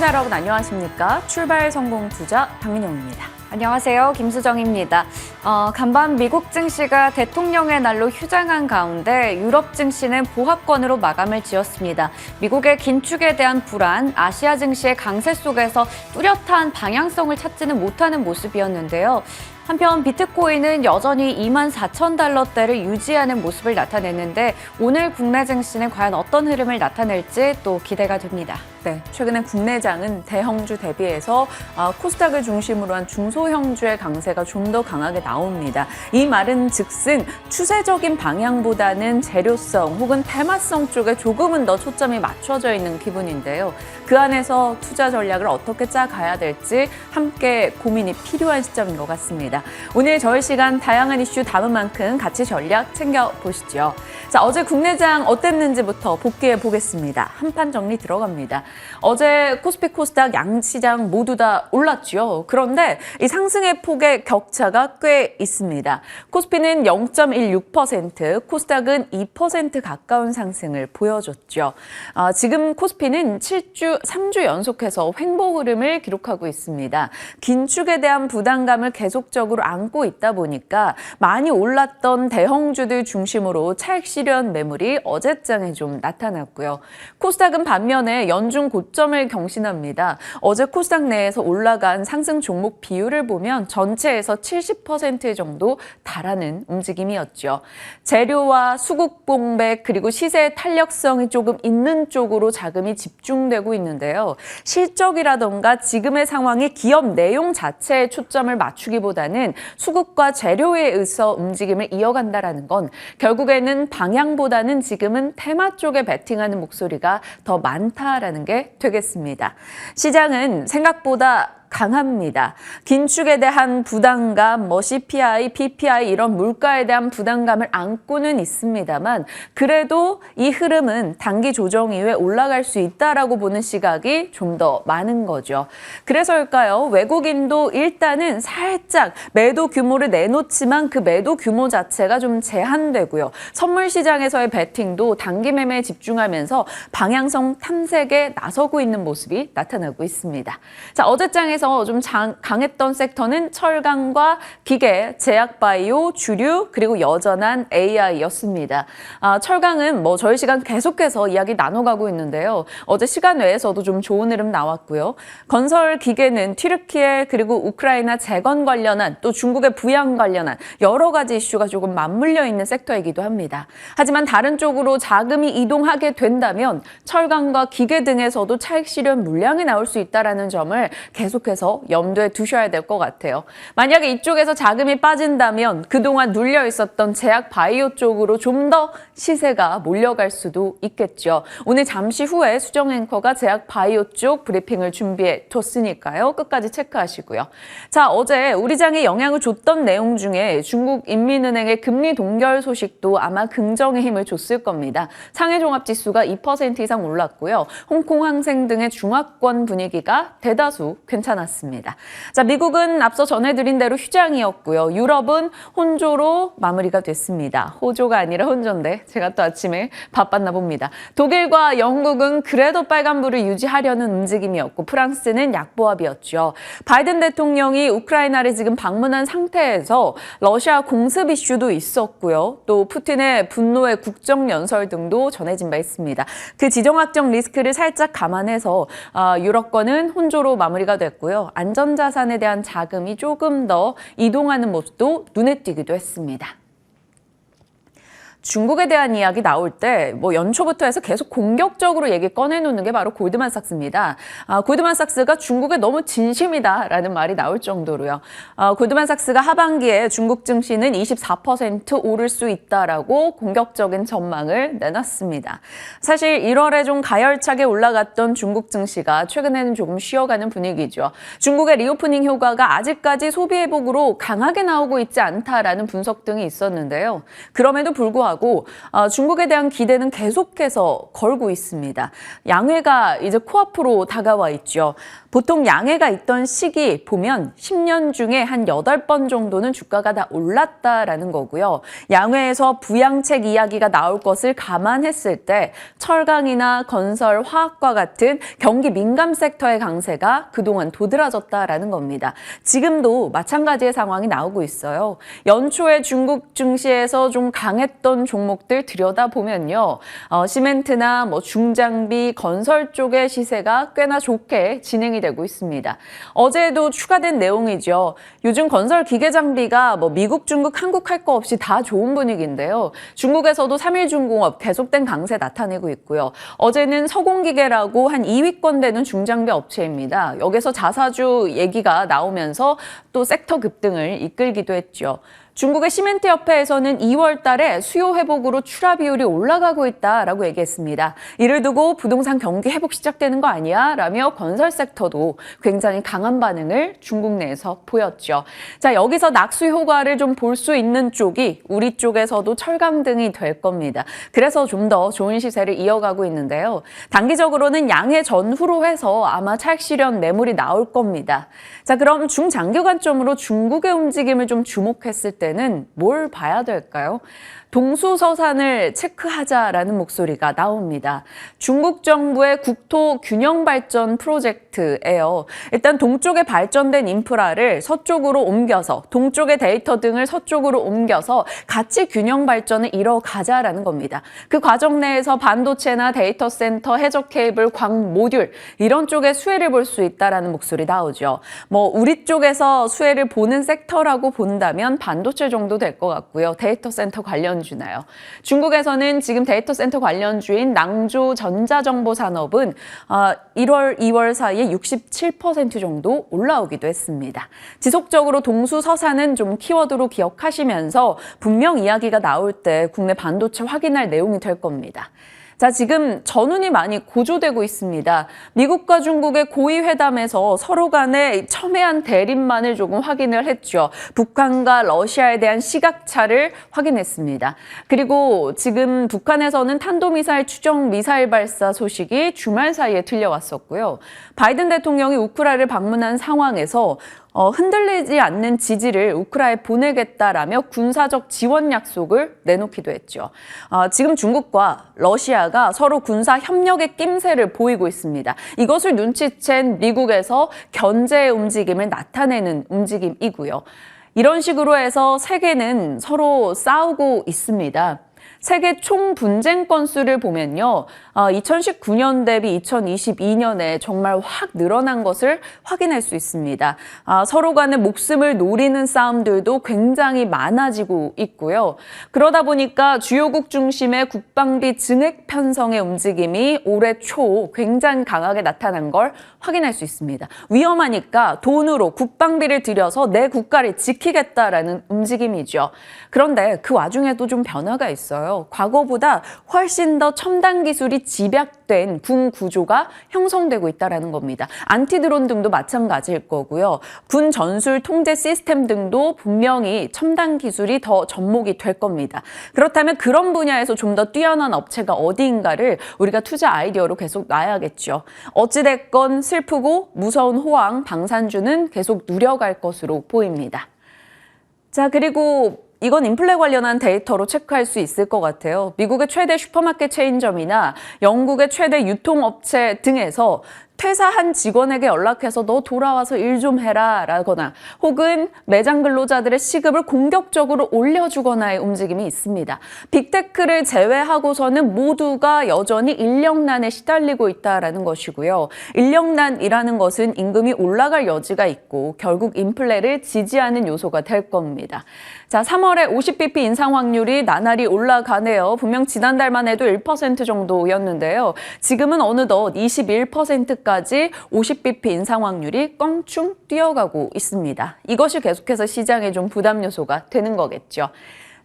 시청자 여러분 안녕하십니까? 출발 성공 투자 박민영입니다. 안녕하세요. 김수정입니다. 간밤 미국 증시가 대통령의 날로 휴장한 가운데 유럽 증시는 보합권으로 마감을 지었습니다. 미국의 긴축에 대한 불안, 아시아 증시의 강세 속에서 뚜렷한 방향성을 찾지는 못하는 모습이었는데요. 한편 비트코인은 여전히 24,000달러대를 유지하는 모습을 나타냈는데 오늘 국내 증시는 과연 어떤 흐름을 나타낼지 또 기대가 됩니다. 네, 최근에 국내장은 대형주 대비해서 코스닥을 중심으로 한 중소형주의 강세가 좀 더 강하게 나옵니다. 이 말은 즉슨 추세적인 방향보다는 재료성 혹은 테마성 쪽에 조금은 더 초점이 맞춰져 있는 기분인데요. 그 안에서 투자 전략을 어떻게 짜가야 될지 함께 고민이 필요한 시점인 것 같습니다. 오늘 저희 시간 다양한 이슈 담은 만큼 같이 전략 챙겨보시죠. 자, 어제 국내장 어땠는지부터 복귀해 보겠습니다. 한판 정리 들어갑니다. 어제 코스피 코스닥 양시장 모두 다 올랐죠. 그런데 이 상승의 폭의 격차가 꽤 있습니다. 코스피는 0.16%, 코스닥은 2% 가까운 상승을 보여줬죠. 지금 코스피는 3주 연속해서 횡보 흐름을 기록하고 있습니다. 긴축에 대한 부담감을 계속적으로 안고 있다 보니까 많이 올랐던 대형주들 중심으로 차익 실현 매물이 어제장에 좀 나타났고요. 코스닥은 반면에 연중 고점을 경신합니다. 어제 코스닥 내에서 올라간 상승 종목 비율을 보면 전체에서 70% 정도 달하는 움직임이었죠. 재료와 수급 공백 그리고 시세 탄력성이 조금 있는 쪽으로 자금이 집중되고 있는데요. 실적이라던가 지금의 상황이 기업 내용 자체에 초점을 맞추기보다는 수급과 재료에 의해서 움직임을 이어간다는 건 결국에는 방향보다는 지금은 테마 쪽에 베팅하는 목소리가 더 많다라는 게 되겠습니다. 시장은 생각보다 강합니다. 긴축에 대한 부담감, CPI, PPI 이런 물가에 대한 부담감을 안고는 있습니다만 그래도 이 흐름은 단기 조정 이후에 올라갈 수 있다라고 보는 시각이 좀 더 많은 거죠. 그래서일까요? 외국인도 일단은 살짝 매도 규모를 내놓지만 그 매도 규모 자체가 좀 제한되고요. 선물 시장에서의 베팅도 단기 매매에 집중하면서 방향성 탐색에 나서고 있는 모습이 나타나고 있습니다. 자, 어제장에서 좀 강했던 섹터는 철강과 기계, 제약바이오, 주류, 그리고 여전한 AI였습니다. 철강은 저희 시간 계속해서 이야기 나눠가고 있는데요. 어제 시간 외에서도 좀 좋은 흐름 나왔고요. 건설 기계는 튀르키예 그리고 우크라이나 재건 관련한 또 중국의 부양 관련한 여러 가지 이슈가 조금 맞물려 있는 섹터이기도 합니다. 하지만 다른 쪽으로 자금이 이동하게 된다면 철강과 기계 등에서도 차익 실현 물량이 나올 수 있다는 점을 계속해서 염두에 두셔야 될 것 같아요. 만약에 이쪽에서 자금이 빠진다면 그동안 눌려 있었던 제약 바이오 쪽으로 좀 더 시세가 몰려갈 수도 있겠죠. 오늘 잠시 후에 수정 앵커가 제약 바이오 쪽 브리핑을 준비해 뒀으니까요. 끝까지 체크하시고요. 자, 어제 우리 장에 영향을 줬던 내용 중에 중국 인민은행의 금리 동결 소식도 아마 긍정의 힘을 줬을 겁니다. 상해 종합지수가 2% 이상 올랐고요. 홍콩 항생 등의 중화권 분위기가 대다수 괜찮았습니다. 자, 미국은 앞서 전해드린 대로 휴장이었고요. 유럽은 혼조로 마무리가 됐습니다. 호조가 아니라 혼조인데 제가 또 아침에 바빴나 봅니다. 독일과 영국은 그래도 빨간불을 유지하려는 움직임이었고 프랑스는 약보합이었죠. 바이든 대통령이 우크라이나를 지금 방문한 상태에서 러시아 공습 이슈도 있었고요. 또 푸틴의 분노의 국정연설 등도 전해진 바 있습니다. 그 지정학적 리스크를 살짝 감안해서 유럽권은 혼조로 마무리가 됐고요. 안전자산에 대한 자금이 조금 더 이동하는 모습도 눈에 띄기도 했습니다. 중국에 대한 이야기 나올 때 연초부터 해서 계속 공격적으로 얘기 꺼내놓는 게 바로 골드만삭스입니다. 골드만삭스가 중국에 너무 진심이다라는 말이 나올 정도로요. 골드만삭스가 하반기에 중국 증시는 24% 오를 수 있다라고 공격적인 전망을 내놨습니다. 사실 1월에 좀 가열차게 올라갔던 중국 증시가 최근에는 조금 쉬어가는 분위기죠. 중국의 리오프닝 효과가 아직까지 소비 회복으로 강하게 나오고 있지 않다라는 분석 등이 있었는데요. 그럼에도 불구하고 불구하고 중국에 대한 기대는 계속해서 걸고 있습니다. 양해가 이제 코앞으로 다가와 있죠. 보통 양해가 있던 시기 보면 10년 중에 한 8번 정도는 주가가 다 올랐다라는 거고요. 양회에서 부양책 이야기가 나올 것을 감안했을 때 철강이나 건설, 화학과 같은 경기 민감 섹터의 강세가 그동안 도드라졌다라는 겁니다. 지금도 마찬가지의 상황이 나오고 있어요. 연초에 중국 증시에서 좀 강했던 종목들 들여다보면요. 시멘트나 중장비, 건설 쪽의 시세가 꽤나 좋게 진행이 되고 있습니다. 어제도 추가된 내용이죠. 요즘 건설 기계 장비가 미국, 중국, 한국 할 거 없이 다 좋은 분위기인데요. 중국에서도 3일중공업 계속된 강세 나타내고 있고요. 어제는 서공기계라고 한 2위권 되는 중장비 업체입니다. 여기서 자사주 얘기가 나오면서 또 섹터 급등을 이끌기도 했죠. 중국의 시멘트협회에서는 2월 달에 수요 회복으로 출하 비율이 올라가고 있다라고 얘기했습니다. 이를 두고 부동산 경기 회복 시작되는 거 아니야? 라며 건설 섹터도 굉장히 강한 반응을 중국 내에서 보였죠. 자, 여기서 낙수 효과를 좀 볼 수 있는 쪽이 우리 쪽에서도 철강 등이 될 겁니다. 그래서 좀 더 좋은 시세를 이어가고 있는데요. 단기적으로는 양해 전후로 해서 아마 차익 실현 매물이 나올 겁니다. 자, 그럼 중장기 관점으로 중국의 움직임을 좀 주목했을 때는 뭘 봐야 될까요? 동수서산을 체크하자라는 목소리가 나옵니다. 중국 정부의 국토 균형 발전 프로젝트예요. 일단 동쪽에 발전된 인프라를 서쪽으로 옮겨서 동쪽의 데이터 등을 서쪽으로 옮겨서 같이 균형 발전을 이뤄가자라는 겁니다. 그 과정 내에서 반도체나 데이터 센터, 해적 케이블, 광 모듈 이런 쪽에 수혜를 볼 수 있다라는 목소리 나오죠. 우리 쪽에서 수혜를 보는 섹터라고 본다면 반도체 정도 될 것 같고요. 데이터 센터 관련 주나요? 중국에서는 지금 데이터 센터 관련주인 낭조 전자정보산업은 1월, 2월 사이에 67% 정도 올라오기도 했습니다. 지속적으로 동수서산은 좀 키워드로 기억하시면서 분명 이야기가 나올 때 국내 반도체 확인할 내용이 될 겁니다. 자, 지금 전운이 많이 고조되고 있습니다. 미국과 중국의 고위 회담에서 서로 간의 첨예한 대립만을 조금 확인을 했죠. 북한과 러시아에 대한 시각차를 확인했습니다. 그리고 지금 북한에서는 탄도미사일 추정 미사일 발사 소식이 주말 사이에 들려왔었고요. 바이든 대통령이 우크라이나를 방문한 상황에서 흔들리지 않는 지지를 우크라이나에 보내겠다라며 군사적 지원 약속을 내놓기도 했죠. 지금 중국과 러시아가 서로 군사 협력의 낌새를 보이고 있습니다. 이것을 눈치챈 미국에서 견제의 움직임을 나타내는 움직임이고요. 이런 식으로 해서 세계는 서로 싸우고 있습니다. 세계 총 분쟁 건수를 보면요. 2019년 대비 2022년에 정말 확 늘어난 것을 확인할 수 있습니다. 서로 간의 목숨을 노리는 싸움들도 굉장히 많아지고 있고요. 그러다 보니까 주요국 중심의 국방비 증액 편성의 움직임이 올해 초 굉장히 강하게 나타난 걸 확인할 수 있습니다. 위험하니까 돈으로 국방비를 들여서 내 국가를 지키겠다라는 움직임이죠. 그런데 그 와중에도 좀 변화가 있어요. 과거보다 훨씬 더 첨단 기술이 집약된 군 구조가 형성되고 있다는 겁니다. 안티드론 등도 마찬가지일 거고요. 군 전술 통제 시스템 등도 분명히 첨단 기술이 더 접목이 될 겁니다. 그렇다면 그런 분야에서 좀 더 뛰어난 업체가 어디인가를 우리가 투자 아이디어로 계속 놔야겠죠. 어찌됐건 슬프고 무서운 호황, 방산주는 계속 누려갈 것으로 보입니다. 자, 그리고 이건 인플레 관련한 데이터로 체크할 수 있을 것 같아요. 미국의 최대 슈퍼마켓 체인점이나 영국의 최대 유통업체 등에서 퇴사한 직원에게 연락해서 너 돌아와서 일 좀 해라 라거나 혹은 매장 근로자들의 시급을 공격적으로 올려주거나의 움직임이 있습니다. 빅테크를 제외하고서는 모두가 여전히 인력난에 시달리고 있다는 것이고요. 인력난이라는 것은 임금이 올라갈 여지가 있고 결국 인플레를 지지하는 요소가 될 겁니다. 자, 3월에 50bp 인상 확률이 나날이 올라가네요. 분명 지난달만 해도 1% 정도였는데요. 지금은 어느덧 21%까지 50bp 인상 확률이 껑충 뛰어가고 있습니다. 이것이 계속해서 시장에 좀 부담 요소가 되는 거겠죠.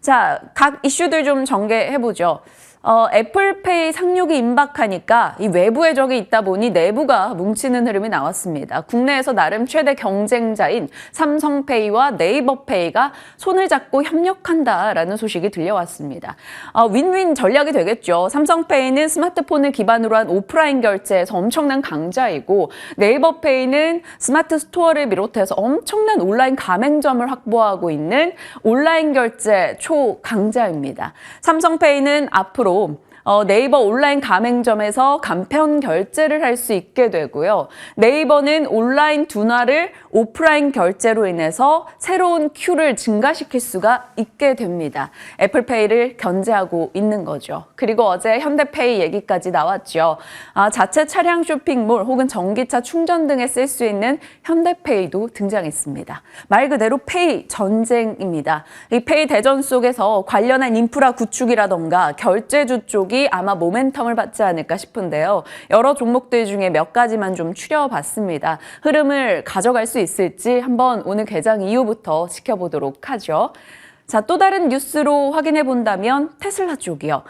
자, 각 이슈들 좀 전개해보죠. 애플페이 상륙이 임박하니까 이 외부의 적이 있다 보니 내부가 뭉치는 흐름이 나왔습니다. 국내에서 나름 최대 경쟁자인 삼성페이와 네이버페이가 손을 잡고 협력한다라는 소식이 들려왔습니다. 윈윈 전략이 되겠죠. 삼성페이는 스마트폰을 기반으로 한 오프라인 결제에서 엄청난 강자이고 네이버페이는 스마트 스토어를 비롯해서 엄청난 온라인 가맹점을 확보하고 있는 온라인 결제 초강자입니다. 삼성페이는 앞으로 네이버 온라인 가맹점에서 간편 결제를 할 수 있게 되고요. 네이버는 온라인 둔화를 오프라인 결제로 인해서 새로운 큐를 증가시킬 수가 있게 됩니다. 애플페이를 견제하고 있는 거죠. 그리고 어제 현대페이 얘기까지 나왔죠. 자체 차량 쇼핑몰 혹은 전기차 충전 등에 쓸 수 있는 현대페이도 등장했습니다. 말 그대로 페이 전쟁입니다. 이 페이 대전 속에서 관련한 인프라 구축이라던가 결제주 쪽이 아마 모멘텀을 받지 않을까 싶은데요. 여러 종목들 중에 몇 가지만 좀 추려봤습니다. 흐름을 가져갈 수 있을지 한번 오늘 개장 이후부터 지켜보도록 하죠. 자, 또 다른 뉴스로 확인해 본다면 테슬라 쪽이요.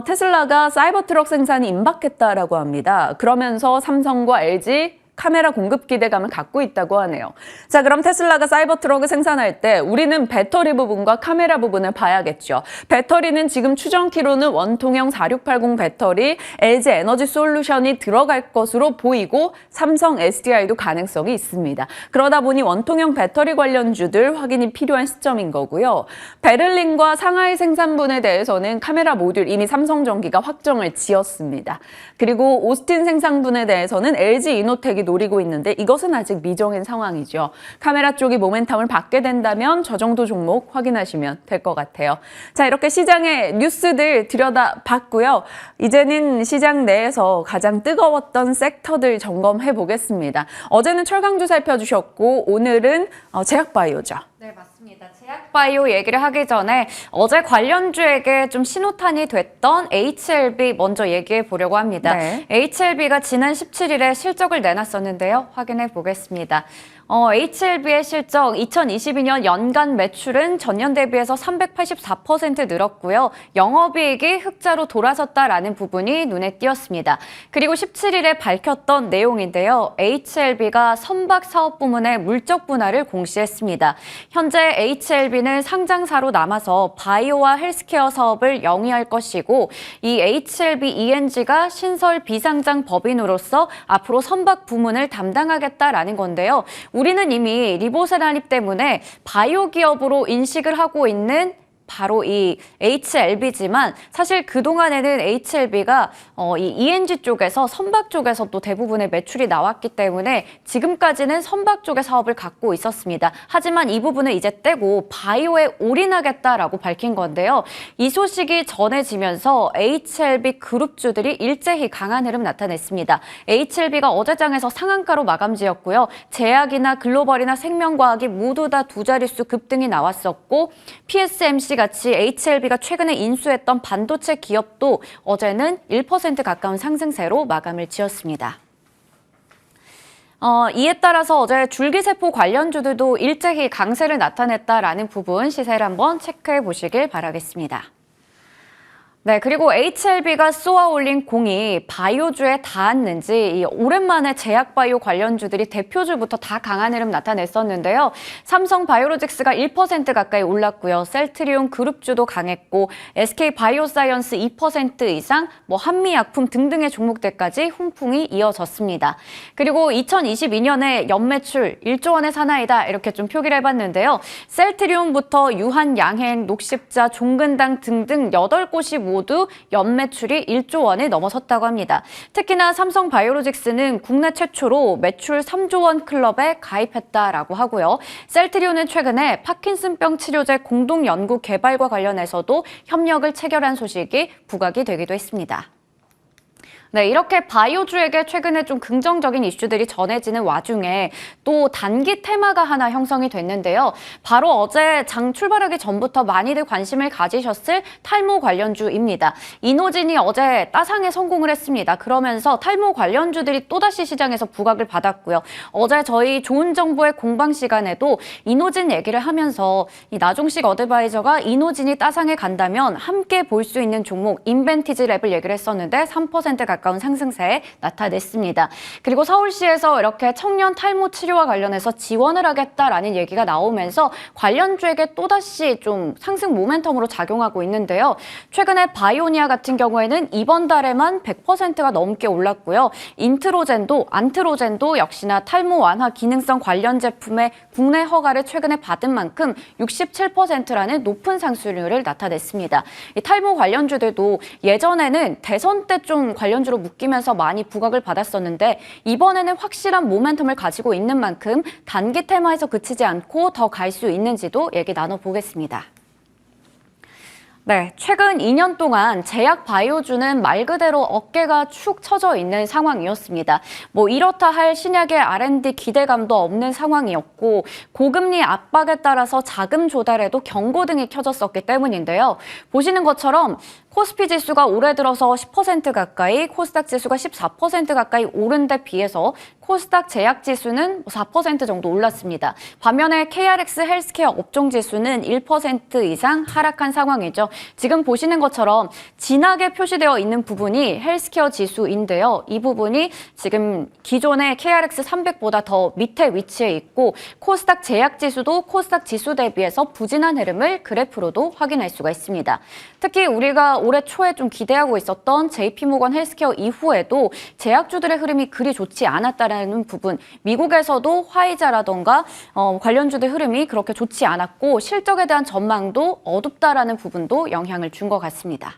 테슬라가 사이버 트럭 생산이 임박했다라고 합니다. 그러면서 삼성과 LG 카메라 공급 기대감을 갖고 있다고 하네요. 자, 그럼 테슬라가 사이버 트럭을 생산할 때 우리는 배터리 부분과 카메라 부분을 봐야겠죠. 배터리는 지금 추정키로는 원통형 4680 배터리, LG 에너지 솔루션이 들어갈 것으로 보이고 삼성 SDI도 가능성이 있습니다. 그러다 보니 원통형 배터리 관련주들 확인이 필요한 시점인 거고요. 베를린과 상하이 생산분에 대해서는 카메라 모듈 이미 삼성전기가 확정을 지었습니다. 그리고 오스틴 생산분에 대해서는 LG 이노텍이 노리고 있는데 이것은 아직 미정인 상황이죠. 카메라 쪽이 모멘텀을 받게 된다면 저 정도 종목 확인하시면 될 것 같아요. 자, 이렇게 시장의 뉴스들 들여다봤고요. 이제는 시장 내에서 가장 뜨거웠던 섹터들 점검해 보겠습니다. 어제는 철강주 살펴주셨고 오늘은 제약바이오죠. 네, 맞습니다. 제약바이오 얘기를 하기 전에 어제 관련주에게 좀 신호탄이 됐던 HLB 먼저 얘기해 보려고 합니다. 네. HLB가 지난 17일에 실적을 내놨었는데요. 확인해 보겠습니다. HLB의 실적 2022년 연간 매출은 전년 대비해서 384% 늘었고요. 영업이익이 흑자로 돌아섰다라는 부분이 눈에 띄었습니다. 그리고 17일에 밝혔던 내용인데요. HLB가 선박 사업 부문의 물적 분할을 공시했습니다. 현재 HLB는 상장사로 남아서 바이오와 헬스케어 사업을 영위할 것이고 이 HLB ENG가 신설 비상장 법인으로서 앞으로 선박 부문을 담당하겠다라는 건데요. 우리는 이미 리보세라닙 때문에 바이오 기업으로 인식을 하고 있는 바로 이 HLB지만 사실 그동안에는 HLB가 이 ENG 쪽에서 선박 쪽에서 또 대부분의 매출이 나왔기 때문에 지금까지는 선박 쪽의 사업을 갖고 있었습니다. 하지만 이 부분을 이제 떼고 바이오에 올인하겠다라고 밝힌 건데요. 이 소식이 전해지면서 HLB 그룹주들이 일제히 강한 흐름 나타냈습니다. HLB가 어제장에서 상한가로 마감지었고요. 제약이나 글로벌이나 생명과학이 모두 다 두 자릿수 급등이 나왔었고 PSMC 같이 HLB가 최근에 인수했던 반도체 기업도 어제는 1% 가까운 상승세로 마감을 지었습니다. 이에 따라서 어제 줄기세포 관련주들도 일제히 강세를 나타냈다라는 부분 시세를 한번 체크해 보시길 바라겠습니다. 네, 그리고 HLB가 쏘아 올린 공이 바이오주에 닿았는지 오랜만에 제약바이오 관련주들이 대표주부터 다 강한 흐름 나타냈었는데요. 삼성바이오로직스가 1% 가까이 올랐고요. 셀트리온 그룹주도 강했고 SK바이오사이언스 2% 이상, 한미약품 등등의 종목들까지 훈풍이 이어졌습니다. 그리고 2022년에 연매출 1조 원의 사나이다 이렇게 좀 표기를 해봤는데요. 셀트리온부터 유한, 양행, 녹십자, 종근당 등등 8곳이 모두 연매출이 1조 원을 넘어섰다고 합니다. 특히나 삼성바이오로직스는 국내 최초로 매출 3조 원 클럽에 가입했다라고 하고요. 셀트리온은 최근에 파킨슨병 치료제 공동 연구 개발과 관련해서도 협력을 체결한 소식이 부각이 되기도 했습니다. 네, 이렇게 바이오주에게 최근에 좀 긍정적인 이슈들이 전해지는 와중에 또 단기 테마가 하나 형성이 됐는데요. 바로 어제 장 출발하기 전부터 많이들 관심을 가지셨을 탈모 관련주입니다. 이노진이 어제 따상에 성공을 했습니다. 그러면서 탈모 관련주들이 또다시 시장에서 부각을 받았고요. 어제 저희 좋은 정보의 공방 시간에도 이노진 얘기를 하면서 이 나종식 어드바이저가 이노진이 따상에 간다면 함께 볼 수 있는 종목 인벤티지 랩을 얘기를 했었는데 3% 가까운 상승세 나타냈습니다. 그리고 서울시에서 이렇게 청년 탈모 치료와 관련해서 지원을 하겠다라는 얘기가 나오면서 관련주에게 또다시 좀 상승 모멘텀으로 작용하고 있는데요. 최근에 바이오니아 같은 경우에는 이번 달에만 100%가 넘게 올랐고요. 안트로젠도 역시나 탈모 완화 기능성 관련 제품의 국내 허가를 최근에 받은 만큼 67%라는 높은 상승률을 나타냈습니다. 이 탈모 관련주들도 예전에는 대선 때 좀 관련주로 묶이면서 많이 부각을 받았었는데 이번에는 확실한 모멘텀을 가지고 있는 만큼 단기 테마에서 그치지 않고 더 갈 수 있는지도 얘기 나눠보겠습니다. 네, 최근 2년 동안 제약 바이오주는 말 그대로 어깨가 축 처져 있는 상황이었습니다. 뭐 이렇다 할 신약의 R&D 기대감도 없는 상황이었고 고금리 압박에 따라서 자금 조달에도 경고등이 켜졌었기 때문인데요. 보시는 것처럼 코스피 지수가 올해 들어서 10% 가까이, 코스닥 지수가 14% 가까이 오른 데 비해서 코스닥 제약 지수는 4% 정도 올랐습니다. 반면에 KRX 헬스케어 업종 지수는 1% 이상 하락한 상황이죠. 지금 보시는 것처럼 진하게 표시되어 있는 부분이 헬스케어 지수인데요. 이 부분이 지금 기존의 KRX 300보다 더 밑에 위치해 있고 코스닥 제약 지수도 코스닥 지수 대비해서 부진한 흐름을 그래프로도 확인할 수가 있습니다. 특히 우리가 올해 초에 좀 기대하고 있었던 JP모건 헬스케어 이후에도 제약주들의 흐름이 그리 좋지 않았다는 부분, 미국에서도 화이자라던가 관련주들 흐름이 그렇게 좋지 않았고 실적에 대한 전망도 어둡다라는 부분도 영향을 준 것 같습니다.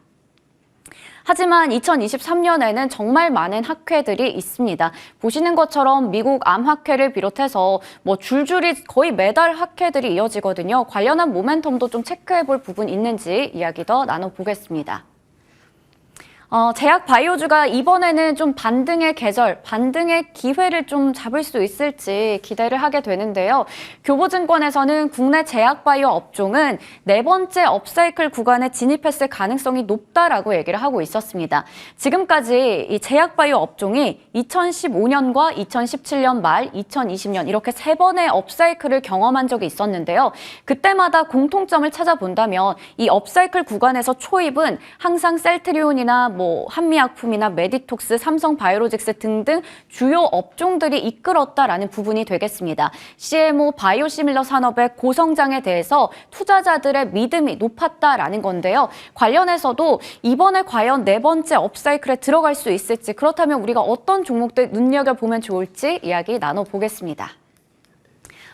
하지만 2023년에는 정말 많은 학회들이 있습니다. 보시는 것처럼 미국 암학회를 비롯해서 뭐 줄줄이 거의 매달 학회들이 이어지거든요. 관련한 모멘텀도 좀 체크해볼 부분 있는지 이야기 더 나눠보겠습니다. 제약 바이오주가 이번에는 좀 반등의 계절, 반등의 기회를 좀 잡을 수 있을지 기대를 하게 되는데요. 교보증권에서는 국내 제약 바이오 업종은 네 번째 업사이클 구간에 진입했을 가능성이 높다라고 얘기를 하고 있었습니다. 지금까지 이 제약 바이오 업종이 2015년과 2017년 말, 2020년 이렇게 세 번의 업사이클을 경험한 적이 있었는데요. 그때마다 공통점을 찾아본다면 이 업사이클 구간에서 초입은 항상 셀트리온이나 한미약품이나 메디톡스, 삼성바이오로직스 등등 주요 업종들이 이끌었다라는 부분이 되겠습니다. CMO 바이오시밀러 산업의 고성장에 대해서 투자자들의 믿음이 높았다라는 건데요. 관련해서도 이번에 과연 네 번째 업사이클에 들어갈 수 있을지, 그렇다면 우리가 어떤 종목들 눈여겨보면 좋을지 이야기 나눠보겠습니다.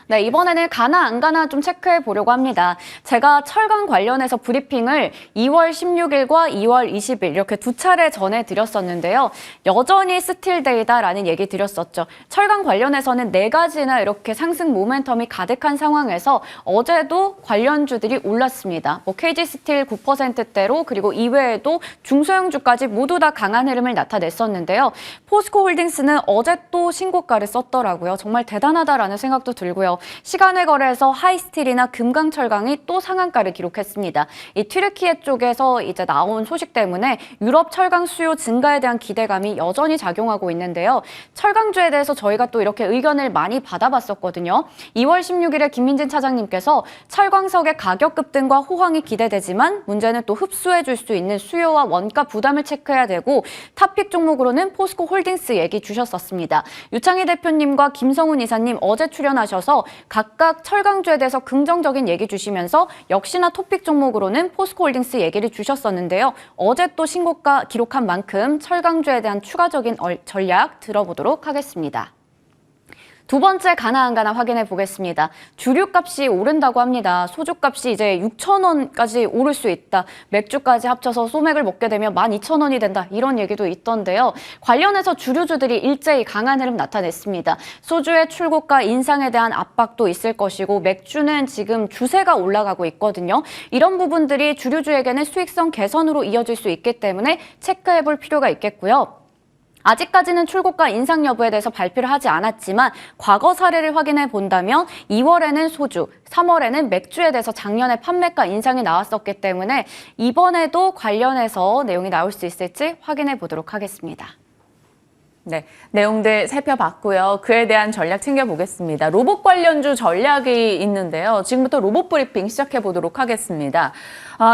네, 이번에는 가나 안 가나 좀 체크해 보려고 합니다. 제가 철강 관련해서 브리핑을 2월 16일과 2월 20일 이렇게 두 차례 전해드렸었는데요. 여전히 스틸데이다라는 얘기 드렸었죠. 철강 관련해서는 네 가지나 이렇게 상승 모멘텀이 가득한 상황에서 어제도 관련주들이 올랐습니다. KG 스틸 9%대로 그리고 이외에도 중소형주까지 모두 다 강한 흐름을 나타냈었는데요. 포스코 홀딩스는 어제 또 신고가를 썼더라고요. 정말 대단하다라는 생각도 들고요. 시간외 거래에서 하이스틸이나 금강철강이 또 상한가를 기록했습니다. 이 튀르키예 쪽에서 이제 나온 소식 때문에 유럽 철강 수요 증가에 대한 기대감이 여전히 작용하고 있는데요. 철강주에 대해서 저희가 또 이렇게 의견을 많이 받아봤었거든요. 2월 16일에 김민진 차장님께서 철광석의 가격 급등과 호황이 기대되지만 문제는 또 흡수해 줄 수 있는 수요와 원가 부담을 체크해야 되고 탑픽 종목으로는 포스코 홀딩스 얘기 주셨었습니다. 유창희 대표님과 김성훈 이사님 어제 출연하셔서 각각 철강주에 대해서 긍정적인 얘기 주시면서 역시나 토픽 종목으로는 포스코홀딩스 얘기를 주셨었는데요. 어제 또 신고가 기록한 만큼 철강주에 대한 추가적인 전략 들어보도록 하겠습니다. 두 번째 가나 안 가나 확인해 보겠습니다. 주류값이 오른다고 합니다. 소주값이 이제 6,000원까지 오를 수 있다. 맥주까지 합쳐서 소맥을 먹게 되면 12,000원이 된다. 이런 얘기도 있던데요. 관련해서 주류주들이 일제히 강한 흐름 나타냈습니다. 소주의 출고가 인상에 대한 압박도 있을 것이고 맥주는 지금 주세가 올라가고 있거든요. 이런 부분들이 주류주에게는 수익성 개선으로 이어질 수 있기 때문에 체크해 볼 필요가 있겠고요. 아직까지는 출고가 인상 여부에 대해서 발표를 하지 않았지만 과거 사례를 확인해 본다면 2월에는 소주, 3월에는 맥주에 대해서 작년에 판매가 인상이 나왔었기 때문에 이번에도 관련해서 내용이 나올 수 있을지 확인해 보도록 하겠습니다. 네, 내용들 살펴봤고요. 그에 대한 전략 챙겨보겠습니다. 로봇 관련주 전략이 있는데요. 지금부터 로봇 브리핑 시작해 보도록 하겠습니다.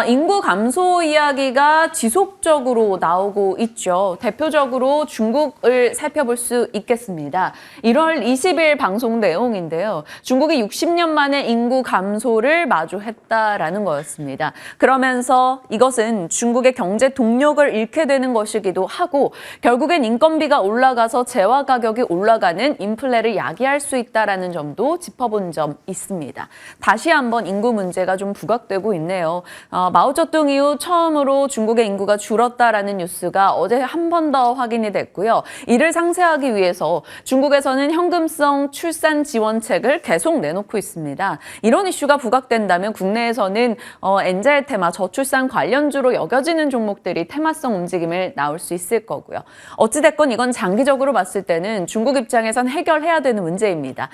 인구 감소 이야기가 지속적으로 나오고 있죠. 대표적으로 중국을 살펴볼 수 있겠습니다. 1월 20일 방송 내용인데요. 중국이 60년 만에 인구 감소를 마주했다라는 거였습니다. 그러면서 이것은 중국의 경제 동력을 잃게 되는 것이기도 하고 결국엔 인건비가 올라가서 재화 가격이 올라가는 인플레를 야기할 수 있다라는 점도 짚어본 점 있습니다. 다시 한번 인구 문제가 좀 부각되고 있네요. 마오쩌둥 이후 처음으로 중국의 인구가 줄었다라는 뉴스가 어제 한 번 더 확인이 됐고요. 이를 상쇄하기 위해서 중국에서는 현금성 출산 지원책을 계속 내놓고 있습니다. 이런 이슈가 부각된다면 국내에서는 엔젤 테마, 저출산 관련주로 여겨지는 종목들이 테마성 움직임을 나올 수 있을 거고요. 어찌됐건 이건 장기적으로 봤을 때는 중국 입장에선 해결해야 되는 문제입니다.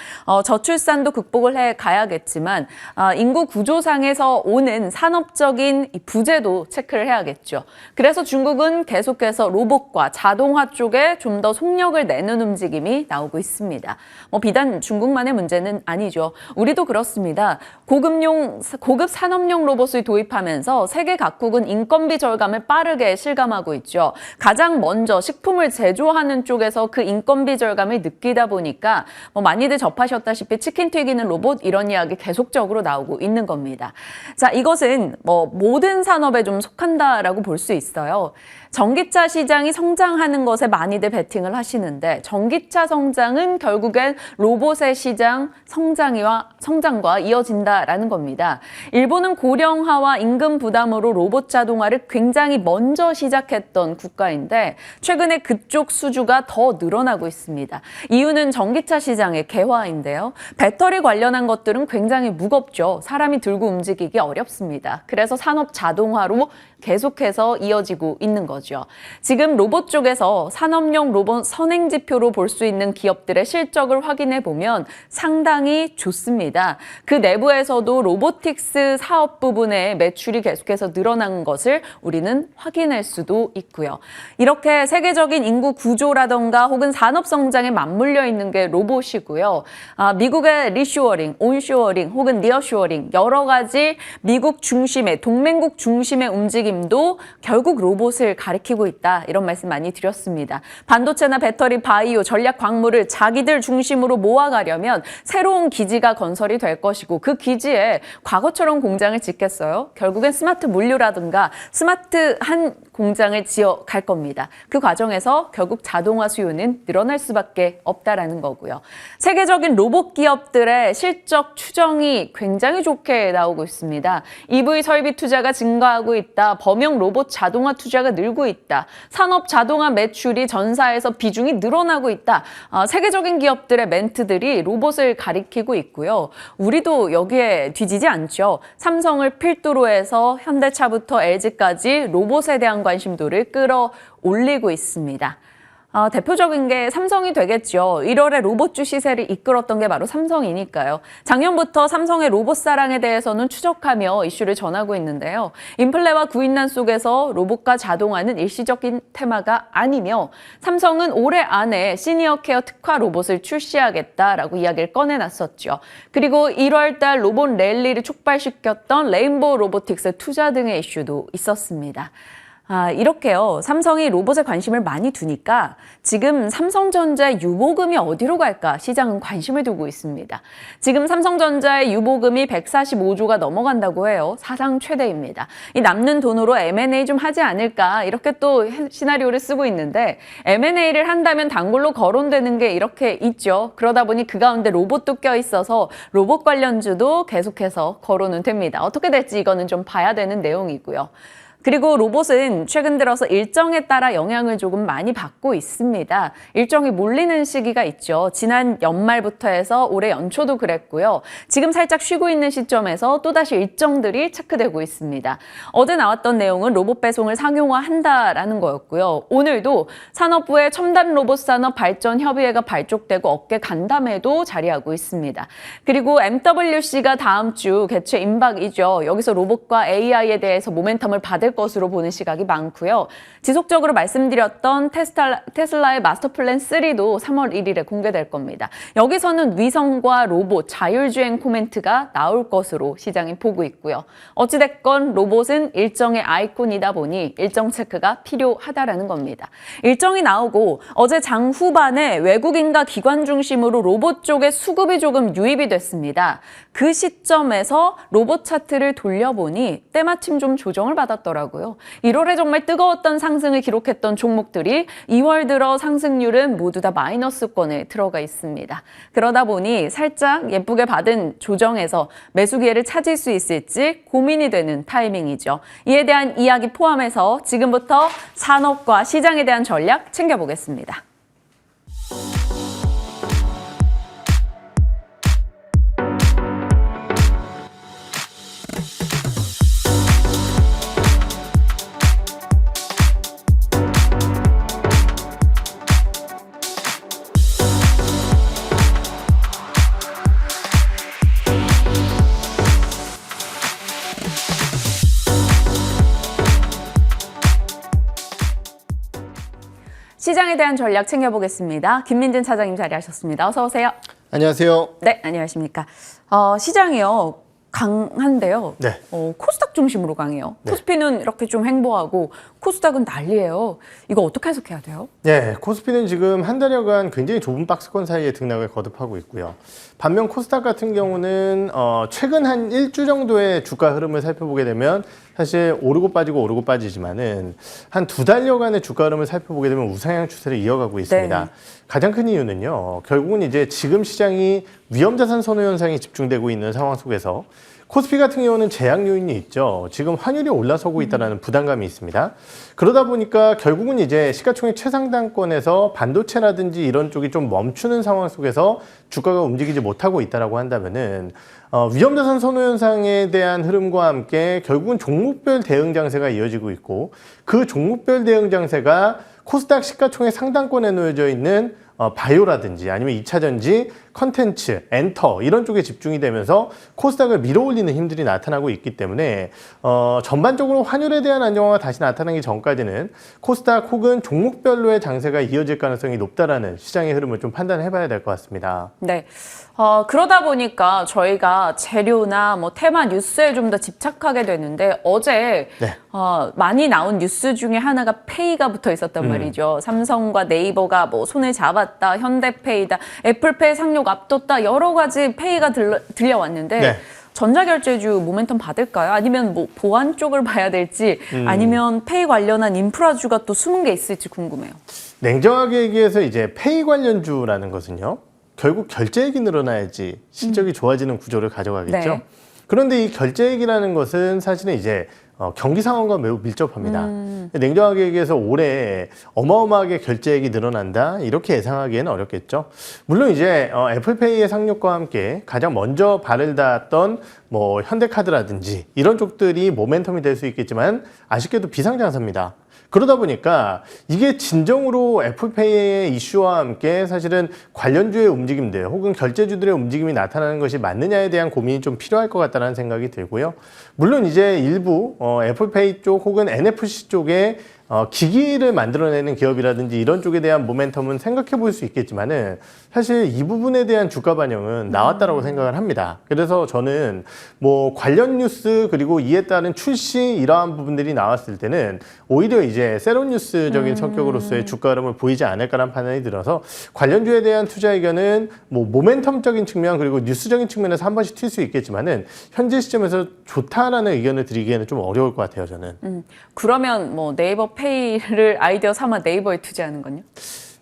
저출산도 극복을 해 가야겠지만 인구 구조상에서 오는 산업적인 이 부재도 체크를 해야겠죠. 그래서 중국은 계속해서 로봇과 자동화 쪽에 좀 더 속력을 내는 움직임이 나오고 있습니다. 비단 중국만의 문제는 아니죠. 우리도 그렇습니다. 고급 산업용 로봇을 도입하면서 세계 각국은 인건비 절감을 빠르게 실감하고 있죠. 가장 먼저 식품을 제조하는 쪽에서 그 인건비 절감을 느끼다 보니까 많이들 접하셨다시피 치킨 튀기는 로봇 이런 이야기 계속적으로 나오고 있는 겁니다. 자, 이것은 모든 산업에 좀 속한다라고 볼 수 있어요. 전기차 시장이 성장하는 것에 많이들 베팅을 하시는데 전기차 성장은 결국엔 로봇의 시장 성장과 이어진다라는 겁니다. 일본은 고령화와 임금 부담으로 로봇 자동화를 굉장히 먼저 시작했던 국가인데 최근에 그쪽 수주가 더 늘어나고 있습니다. 이유는 전기차 시장의 개화인데요. 배터리 관련한 것들은 굉장히 무겁죠. 사람이 들고 움직이기 어렵습니다. 그래서 산업 자동화로 계속해서 이어지고 있는 거죠. 지금 로봇 쪽에서 산업용 로봇 선행지표로 볼 수 있는 기업들의 실적을 확인해 보면 상당히 좋습니다. 그 내부에서도 로보틱스 사업 부분의 매출이 계속해서 늘어난 것을 우리는 확인할 수도 있고요. 이렇게 세계적인 인구 구조라던가 혹은 산업 성장에 맞물려 있는 게 로봇이고요. 미국의 리쇼어링, 온쇼어링 혹은 니어쇼어링 여러 가지 미국 중심의 동맹국 중심의 움직임도 결국 로봇을 가리키고 있다. 이런 말씀 많이 드렸습니다. 반도체나 배터리, 바이오, 전략 광물을 자기들 중심으로 모아가려면 새로운 기지가 건설이 될 것이고 그 기지에 과거처럼 공장을 짓겠어요? 결국엔 스마트 물류라든가 스마트한 공장을 지어 갈 겁니다. 그 과정에서 결국 자동화 수요는 늘어날 수밖에 없다라는 거고요. 세계적인 로봇 기업들의 실적 추정이 굉장히 좋게 나오고 있습니다. EV 설비 투자가 증가하고 있다. 범용 로봇 자동화 투자가 늘고 있다. 산업 자동화 매출이 전사에서 비중이 늘어나고 있다. 세계적인 기업들의 멘트들이 로봇을 가리키고 있고요. 우리도 여기에 뒤지지 않죠. 삼성을 필두로 해서 현대차부터 LG까지 로봇에 대한 관심도를 끌어올리고 있습니다. 대표적인 게 삼성이 되겠죠. 1월에 로봇주 시세를 이끌었던 게 바로 삼성이니까요. 작년부터 삼성의 로봇 사랑에 대해서는 추적하며 이슈를 전하고 있는데요. 인플레와 구인난 속에서 로봇과 자동화는 일시적인 테마가 아니며 삼성은 올해 안에 시니어 케어 특화 로봇을 출시하겠다라고 이야기를 꺼내놨었죠. 그리고 1월 달 로봇 랠리를 촉발시켰던 레인보우 로보틱스 투자 등의 이슈도 있었습니다. 이렇게요. 삼성이 로봇에 관심을 많이 두니까 지금 삼성전자의 유보금이 어디로 갈까 시장은 관심을 두고 있습니다. 지금 삼성전자의 유보금이 145조가 넘어간다고 해요. 사상 최대입니다. 이 남는 돈으로 M&A 좀 하지 않을까 이렇게 또 시나리오를 쓰고 있는데 M&A를 한다면 단골로 거론되는 게 이렇게 있죠. 그러다 보니 그 가운데 로봇도 껴있어서 로봇 관련주도 계속해서 거론은 됩니다. 어떻게 될지 이거는 좀 봐야 되는 내용이고요. 그리고 로봇은 최근 들어서 일정에 따라 영향을 조금 많이 받고 있습니다. 일정이 몰리는 시기가 있죠. 지난 연말부터 해서 올해 연초도 그랬고요. 지금 살짝 쉬고 있는 시점에서 또다시 일정들이 체크되고 있습니다. 어제 나왔던 내용은 로봇 배송을 상용화한다라는 거였고요. 오늘도 산업부의 첨단 로봇 산업 발전 협의회가 발족되고 어깨 간담회도 자리하고 있습니다. 그리고 MWC가 다음 주 개최 임박이죠. 여기서 로봇과 AI에 대해서 모멘텀을 받을 것으로 보는 시각이 많고요. 지속적으로 말씀드렸던 테슬라의 마스터플랜 3도 3월 1일에 공개될 겁니다. 여기서는 위성과 로봇, 자율주행 코멘트가 나올 것으로 시장이 보고 있고요. 어찌됐건 로봇은 일정의 아이콘이다 보니 일정 체크가 필요하다라는 겁니다. 일정이 나오고 어제 장 후반에 외국인과 기관 중심으로 로봇 쪽에 수급이 조금 유입이 됐습니다. 그 시점에서 로봇 차트를 돌려보니 때마침 좀 조정을 받았더라고요. 1월에 정말 뜨거웠던 상승을 기록했던 종목들이 2월 들어 상승률은 모두 다 마이너스권에 들어가 있습니다. 그러다 보니 살짝 예쁘게 받은 조정에서 매수 기회를 찾을 수 있을지 고민이 되는 타이밍이죠. 이에 대한 이야기 포함해서 지금부터 산업과 시장에 대한 전략 챙겨보겠습니다. 시장에 대한 전략 챙겨보겠습니다. 김민진 차장님 자리하셨습니다. 어서 오세요. 안녕하세요. 네, 안녕하십니까. 시장이요. 강한데요. 네. 코스닥 중심으로 강해요. 네. 코스피는 이렇게 좀 횡보하고 코스닥은 난리예요. 이거 어떻게 해석해야 돼요? 네, 코스피는 지금 한 달여간 굉장히 좁은 박스권 사이에 등락을 거듭하고 있고요. 반면 코스닥 같은 경우는 최근 한 1주 정도의 주가 흐름을 살펴보게 되면 사실 오르고 빠지지만은 한 2달여간의 주가 흐름을 살펴보게 되면 우상향 추세를 이어가고 있습니다. 네. 가장 큰 이유는요. 결국은 이제 지금 시장이 위험자산 선호 현상이 집중되고 있는 상황 속에서 코스피 같은 경우는 제약 요인이 있죠. 지금 환율이 올라서고 있다는 부담감이 있습니다. 그러다 보니까 결국은 이제 시가총액 최상단권에서 반도체라든지 이런 쪽이 좀 멈추는 상황 속에서 주가가 움직이지 못하고 있다라고 한다면은 위험자산 선호 현상에 대한 흐름과 함께 결국은 종목별 대응 장세가 이어지고 있고 그 종목별 대응 장세가 코스닥 시가총액 상단권에 놓여져 있는 바이오라든지 아니면 2차전지, 컨텐츠, 엔터 이런 쪽에 집중이 되면서 코스닥을 밀어올리는 힘들이 나타나고 있기 때문에 전반적으로 환율에 대한 안정화가 다시 나타나기 전까지는 코스닥 혹은 종목별로의 장세가 이어질 가능성이 높다라는 시장의 흐름을 좀 판단해 봐야 될 것 같습니다. 네. 그러다 보니까 저희가 재료나 뭐 테마 뉴스에 좀 더 집착하게 되는데 어제 네. 많이 나온 뉴스 중에 하나가 페이가 붙어 있었단 말이죠. 삼성과 네이버가 뭐 손을 잡았다, 현대페이다, 애플페이 상용 앞뒀다 여러 가지 페이가 들려왔는데 네. 전자결제주 모멘텀 받을까요? 아니면 뭐 보안 쪽을 봐야 될지 아니면 페이 관련한 인프라주가 또 숨은 게 있을지 궁금해요. 냉정하게 얘기해서 이제 페이 관련주라는 것은요. 결국 결제액이 늘어나야지 실적이 좋아지는 구조를 가져가겠죠. 네. 그런데 이 결제액이라는 것은 사실은 이제 경기 상황과 매우 밀접합니다. 냉정하게 얘기해서 올해 어마어마하게 결제액이 늘어난다 이렇게 예상하기에는 어렵겠죠. 물론 이제 애플페이의 상륙과 함께 가장 먼저 발을 닿았던 뭐 현대카드라든지 이런 쪽들이 모멘텀이 될 수 있겠지만 아쉽게도 비상장사입니다. 그러다 보니까 이게 진정으로 애플페이의 이슈와 함께 사실은 관련주의 움직임들 혹은 결제주들의 움직임이 나타나는 것이 맞느냐에 대한 고민이 좀 필요할 것 같다는 생각이 들고요. 물론 이제 일부 애플페이 쪽 혹은 NFC 쪽에 기기를 만들어내는 기업이라든지 이런 쪽에 대한 모멘텀은 생각해 볼 수 있겠지만은 사실 이 부분에 대한 주가 반영은 나왔다라고 생각을 합니다. 그래서 저는 뭐 관련 뉴스 그리고 이에 따른 출시 이러한 부분들이 나왔을 때는 오히려 이제 세로 뉴스적인 성격으로서의 주가 흐름을 보이지 않을까라는 판단이 들어서 관련주에 대한 투자 의견은 뭐 모멘텀적인 측면 그리고 뉴스적인 측면에서 한 번씩 튈 수 있겠지만은 현재 시점에서 좋다라는 의견을 드리기에는 좀 어려울 것 같아요, 저는. 그러면 뭐 네이버 페이를 아이디어 삼아 네이버에 투자하는 건요?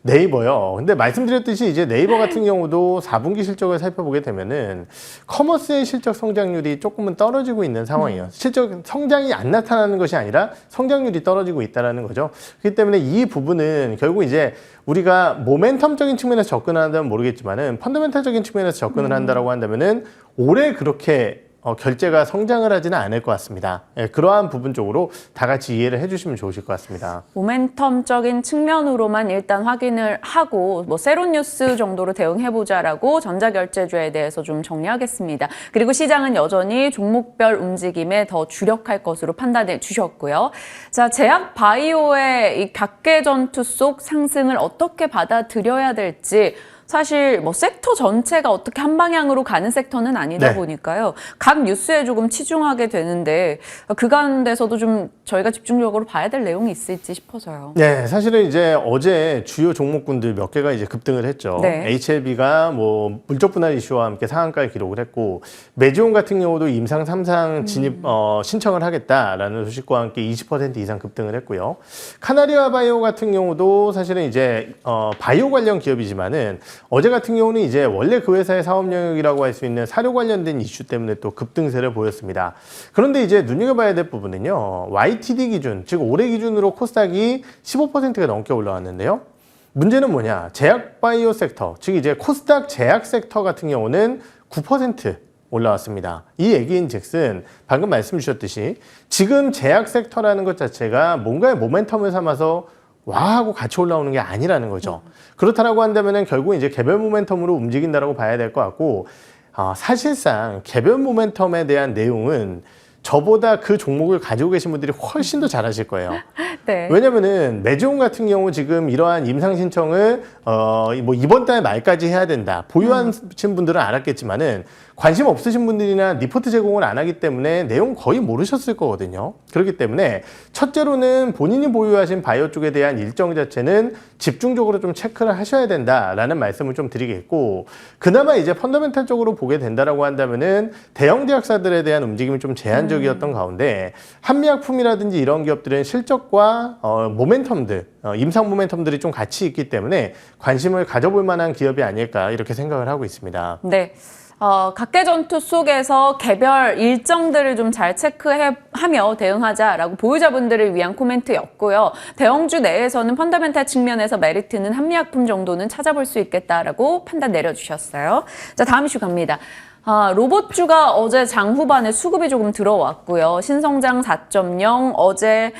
네이버요. 근데 말씀드렸듯이 이제 네이버 같은 경우도 4분기 실적을 살펴보게 되면은 커머스의 실적 성장률이 조금은 떨어지고 있는 상황이에요. 실적 성장이 안 나타나는 것이 아니라 성장률이 떨어지고 있다라는 거죠. 그렇기 때문에 이 부분은 결국 이제 우리가 모멘텀적인 측면에서 접근한다면 모르겠지만은 펀더멘탈적인 측면에서 접근을 한다라고 한다면은 올해 그렇게 결제가 성장을 하지는 않을 것 같습니다. 예, 그러한 부분 쪽으로 다 같이 이해를 해주시면 좋으실 것 같습니다. 모멘텀적인 측면으로만 일단 확인을 하고 뭐 세로뉴스 정도로 대응해보자라고 전자결제주에 대해서 좀 정리하겠습니다. 그리고 시장은 여전히 종목별 움직임에 더 주력할 것으로 판단해 주셨고요. 자, 제약 바이오의 이 각계전투 속 상승을 어떻게 받아들여야 될지 사실 뭐 섹터 전체가 어떻게 한 방향으로 가는 섹터는 아니다 네. 보니까요. 각 뉴스에 조금 치중하게 되는데 그 가운데서도 좀 저희가 집중적으로 봐야 될 내용이 있을지 싶어서요. 네, 사실은 이제 어제 주요 종목군들 몇 개가 이제 급등을 했죠. 네. HLB가 뭐 물적 분할 이슈와 함께 상한가를 기록을 했고, 메지온 같은 경우도 임상 3상 진입 신청을 하겠다라는 소식과 함께 20% 이상 급등을 했고요. 카나리아 바이오 같은 경우도 사실은 이제 바이오 관련 기업이지만은 어제 같은 경우는 이제 원래 그 회사의 사업 영역이라고 할 수 있는 사료 관련된 이슈 때문에 또 급등세를 보였습니다. 그런데 이제 눈여겨봐야 될 부분은요. YTD 기준, 즉 올해 기준으로 코스닥이 15%가 넘게 올라왔는데요. 문제는 뭐냐? 제약 바이오 섹터, 즉 이제 코스닥 제약 섹터 같은 경우는 9% 올라왔습니다. 이 얘기인 즉슨 방금 말씀 주셨듯이 지금 제약 섹터라는 것 자체가 뭔가의 모멘텀을 삼아서 와 하고 같이 올라오는 게 아니라는 거죠. 그렇다라고 한다면은 결국 이제 개별 모멘텀으로 움직인다라고 봐야 될 것 같고, 사실상 개별 모멘텀에 대한 내용은 저보다 그 종목을 가지고 계신 분들이 훨씬 더 잘 아실 거예요. 네. 왜냐면은 메지온 같은 경우 지금 이러한 임상 신청을 뭐 이번 달 말까지 해야 된다. 보유하신 분들은 알았겠지만은 관심 없으신 분들이나 리포트 제공을 안 하기 때문에 내용 거의 모르셨을 거거든요. 그렇기 때문에 첫째로는 본인이 보유하신 바이오 쪽에 대한 일정 자체는 집중적으로 좀 체크를 하셔야 된다라는 말씀을 좀 드리겠고, 그나마 이제 펀더멘탈 쪽으로 보게 된다라고 한다면은 대형 제약사들에 대한 움직임이 좀 제한적이었던 가운데 한미약품이라든지 이런 기업들은 실적과 모멘텀들, 임상 모멘텀들이 좀 같이 있기 때문에 관심을 가져볼 만한 기업이 아닐까 이렇게 생각을 하고 있습니다. 네. 각계전투 속에서 개별 일정들을 좀 잘 체크하며 대응하자라고 보유자분들을 위한 코멘트였고요. 대형주 내에서는 펀더멘탈 측면에서 메리트는 한미약품 정도는 찾아볼 수 있겠다라고 판단 내려주셨어요. 자, 다음 이슈 갑니다. 로봇주가 어제 장 후반에 수급이 조금 들어왔고요. 신성장 4.0, 어제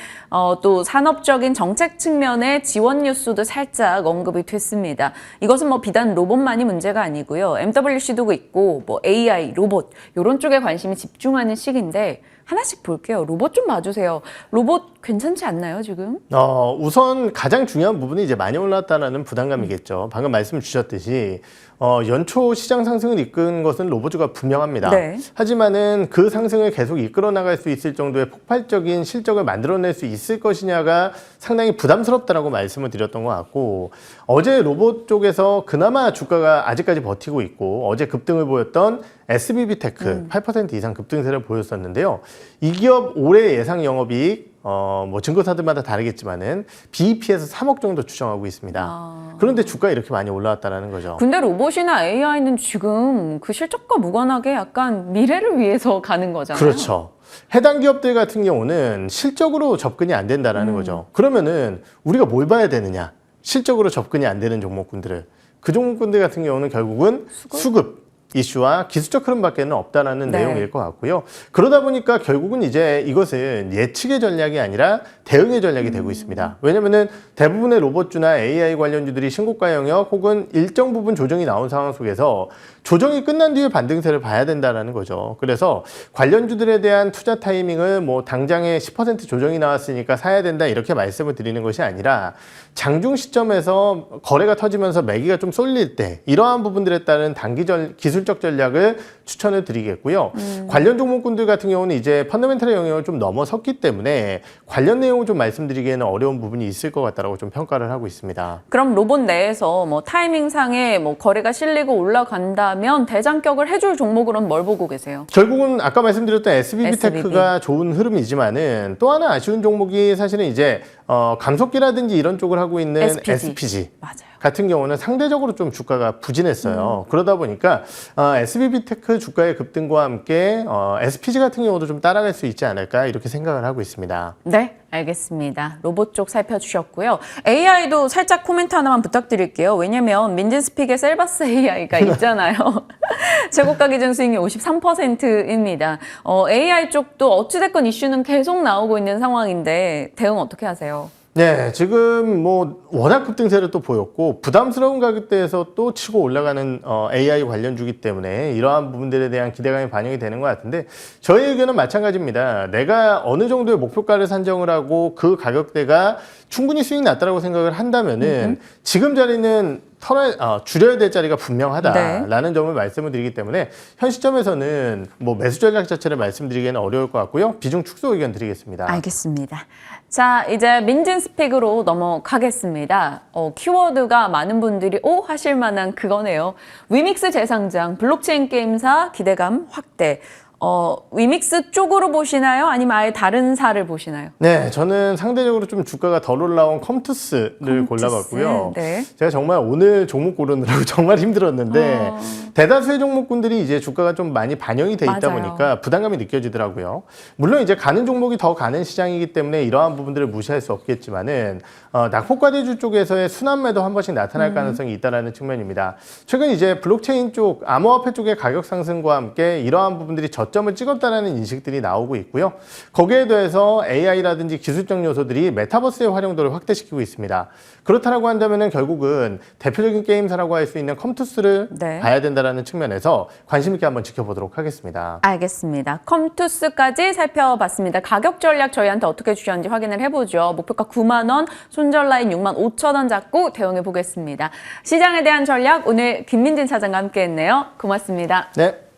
또 산업적인 정책 측면의 지원 뉴스도 살짝 언급이 됐습니다. 이것은 뭐 비단 로봇만이 문제가 아니고요. MWC도 있고 뭐 AI, 로봇 이런 쪽에 관심이 집중하는 시기인데 하나씩 볼게요. 로봇 좀 봐주세요. 로봇 괜찮지 않나요, 지금? 우선 가장 중요한 부분이 이제 많이 올랐다는 부담감이겠죠. 방금 말씀 주셨듯이 연초 시장 상승을 이끈 것은 로봇주가 분명합니다. 네. 하지만은 그 상승을 계속 이끌어 나갈 수 있을 정도의 폭발적인 실적을 만들어낼 수 있을 것이냐가 상당히 부담스럽다라고 말씀을 드렸던 것 같고, 어제 로봇 쪽에서 그나마 주가가 아직까지 버티고 있고 어제 급등을 보였던 SBB테크 8% 이상 급등세를 보였었는데요. 이 기업 올해 예상 영업이익 뭐 증거사들마다 다르겠지만은 BEP에서 3억 정도 추정하고 있습니다. 그런데 주가 이렇게 많이 올라왔다는 거죠. 근데 로봇이나 AI는 지금 그 실적과 무관하게 약간 미래를 위해서 가는 거잖아요. 그렇죠. 해당 기업들 같은 경우는 실적으로 접근이 안 된다는 거죠. 그러면은 우리가 뭘 봐야 되느냐? 실적으로 접근이 안 되는 종목군들을. 그 종목군들 같은 경우는 결국은 수급 이슈와 기술적 흐름밖에는 없다라는 네. 내용일 것 같고요. 그러다 보니까 결국은 이제 이것은 예측의 전략이 아니라 대응의 전략이 되고 있습니다. 왜냐면은 대부분의 로봇주나 AI 관련주들이 신고가 영역 혹은 일정 부분 조정이 나온 상황 속에서 조정이 끝난 뒤에 반등세를 봐야 된다라는 거죠. 그래서 관련주들에 대한 투자 타이밍을 뭐 당장에 10% 조정이 나왔으니까 사야 된다 이렇게 말씀을 드리는 것이 아니라 장중 시점에서 거래가 터지면서 매기가 좀 쏠릴 때 이러한 부분들에 따른 기술적 전략을 추천을 드리겠고요. 관련 종목군들 같은 경우는 이제 펀더멘탈의 영역을 좀 넘어섰기 때문에 관련 내용을 좀 말씀드리기에는 어려운 부분이 있을 것 같다라고 좀 평가를 하고 있습니다. 그럼 로봇 내에서 뭐 타이밍상에 뭐 거래가 실리고 올라간다면 대장격을 해줄 종목으로는 뭘 보고 계세요? 결국은 아까 말씀드렸던 SBB테크가 좋은 흐름이지만은 또 하나 아쉬운 종목이 사실은 이제 감속기라든지 이런 쪽을 하고 있는 SPG. 맞아요. 같은 경우는 상대적으로 좀 주가가 부진했어요. 그러다 보니까 SBB테크 주가의 급등과 함께 SPG 같은 경우도 좀 따라갈 수 있지 않을까 이렇게 생각을 하고 있습니다. 네, 알겠습니다. 로봇 쪽 살펴주셨고요. AI도 살짝 코멘트 하나만 부탁드릴게요. 왜냐면 민진스픽에 셀바스 AI가 있잖아요. 최고가 기준 수익률 53%입니다. AI 쪽도 어찌됐건 이슈는 계속 나오고 있는 상황인데 대응 어떻게 하세요? 네, 지금 뭐 워낙 급등세를 또 보였고 부담스러운 가격대에서 또 치고 올라가는 AI 관련주기 때문에 이러한 부분들에 대한 기대감이 반영이 되는 것 같은데 저희 의견은 마찬가지입니다. 내가 어느 정도의 목표가를 산정을 하고 그 가격대가 충분히 수익 났다라고 생각을 한다면은 지금 자리는 줄여야 될 자리가 분명하다라는 점을 말씀을 드리기 때문에 현 시점에서는 뭐 매수 전략 자체를 말씀드리기는 어려울 것 같고요. 비중 축소 의견 드리겠습니다. 알겠습니다. 자, 이제 민진스픽으로 넘어가겠습니다. 키워드가 많은 분들이 하실 만한 그거네요. 위믹스 재상장, 블록체인 게임사 기대감 확대. 위믹스 쪽으로 보시나요? 아니면 아예 다른 사를 보시나요? 네, 저는 상대적으로 좀 주가가 덜 올라온 컴투스를 골라봤고요. 네. 제가 정말 오늘 종목 고르느라고 정말 힘들었는데 대다수의 종목군들이 이제 주가가 좀 많이 반영이 돼 있다 맞아요. 보니까 부담감이 느껴지더라고요. 물론 이제 가는 종목이 더 가는 시장이기 때문에 이러한 부분들을 무시할 수 없겠지만은 낙폭과대주 쪽에서의 순환매도 한 번씩 나타날 가능성이 있다는 측면입니다. 최근 이제 블록체인 쪽, 암호화폐 쪽의 가격 상승과 함께 이러한 부분들이 저점을 찍었다는 인식들이 나오고 있고요. 거기에 더해서 AI라든지 기술적 요소들이 메타버스의 활용도를 확대시키고 있습니다. 그렇다고 한다면 결국은 대표적인 게임사라고 할 수 있는 컴투스를 네. 봐야 된다는 측면에서 관심 있게 한번 지켜보도록 하겠습니다. 알겠습니다. 컴투스까지 살펴봤습니다. 가격 전략 저희한테 어떻게 주셨는지 확인을 해보죠. 목표가 9만 원, 손절 라인 6만 5천 원 잡고 대응해 보겠습니다. 시장에 대한 전략 오늘 김민진 차장과 함께했네요. 고맙습니다. 네.